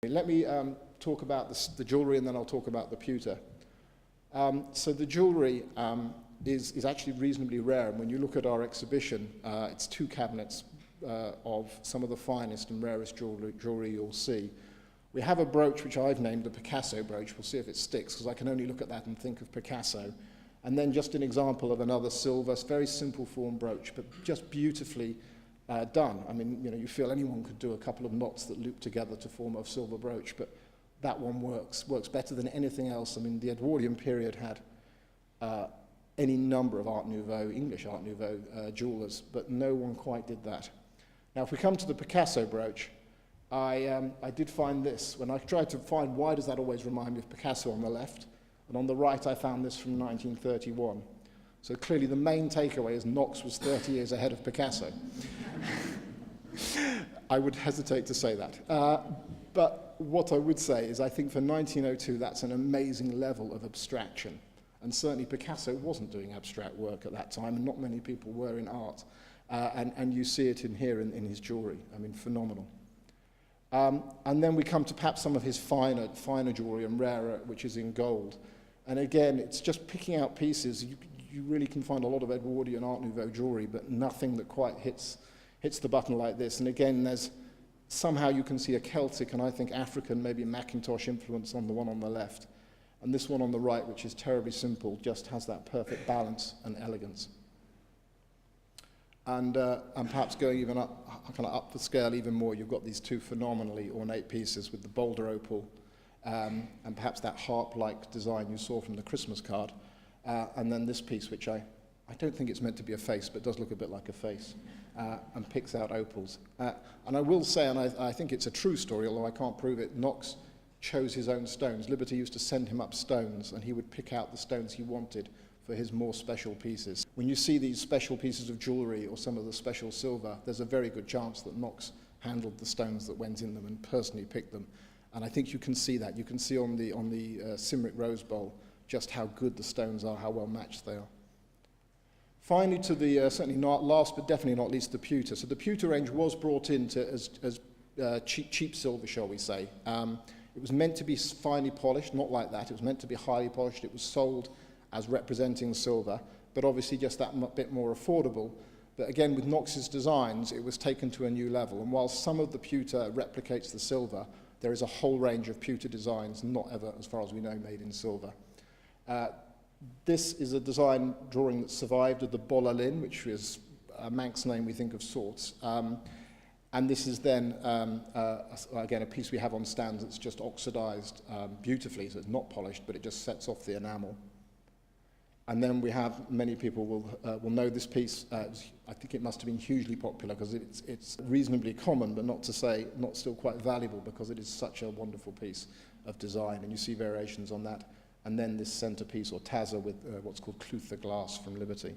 Let me talk about the jewellery, and then I'll talk about the pewter. So the jewellery is actually reasonably rare, and when you look at our exhibition, it's 2 cabinets of some of the finest and rarest jewellery you'll see. We have a brooch which I've named the Picasso brooch. We'll see if it sticks, because I can only look at that and think of Picasso. And then just an example of another silver, very simple form brooch, but just beautifully done. I mean, you know, you feel anyone could do a couple of knots that loop together to form a silver brooch, but that one works better than anything else. I mean, the Edwardian period had any number of Art Nouveau, English Art Nouveau jewellers, but no one quite did that. Now, if we come to the Picasso brooch, I did find this. When I tried to find why does that always remind me of Picasso on the left, and on the right I found this from 1931. So clearly the main takeaway is Knox was 30 years ahead of Picasso. I would hesitate to say that. But what I would say is I think for 1902 that's an amazing level of abstraction. And certainly Picasso wasn't doing abstract work at that time, and not many people were in art. And you see it in here in his jewellery. I mean, phenomenal. And then we come to perhaps some of his finer jewellery and rarer, which is in gold. And again, it's just picking out pieces. You really can find a lot of Edwardian Art Nouveau jewellery, but nothing that quite hits the button like this. And again, there's somehow you can see a Celtic and I think African, maybe Macintosh influence on the one on the left. And this one on the right, which is terribly simple, just has that perfect balance and elegance. And perhaps going even up the scale even more, you've got these 2 phenomenally ornate pieces with the boulder opal and perhaps that harp-like design you saw from the Christmas card. And then this piece, which I don't think it's meant to be a face, but does look a bit like a face, and picks out opals. And I will say, and I think it's a true story, although I can't prove it, Knox chose his own stones. Liberty used to send him up stones, and he would pick out the stones he wanted for his more special pieces. When you see these special pieces of jewellery or some of the special silver, there's a very good chance that Knox handled the stones that went in them and personally picked them. And I think you can see that. You can see on the Cymric Rose Bowl just how good the stones are, how well matched they are. Finally, to the, certainly not last but definitely not least, the pewter. So the pewter range was brought into as cheap silver, shall we say. It was meant to be finely polished, not like that. It was meant to be highly polished. It was sold as representing silver, but obviously just that bit more affordable. But again, with Knox's designs, it was taken to a new level. And while some of the pewter replicates the silver, there is a whole range of pewter designs, not ever, as far as we know, made in silver. This is a design drawing that survived of the Bolalin, which is a Manx name we think of sorts. And this is then, again, a piece we have on stands that's just oxidized beautifully, so it's not polished, but it just sets off the enamel. And then we have, many people will know this piece. I think it must have been hugely popular because it's reasonably common, but not to say not still quite valuable, because it is such a wonderful piece of design, and you see variations on that. And then this centerpiece or tazza with what's called Clutha glass from Liberty.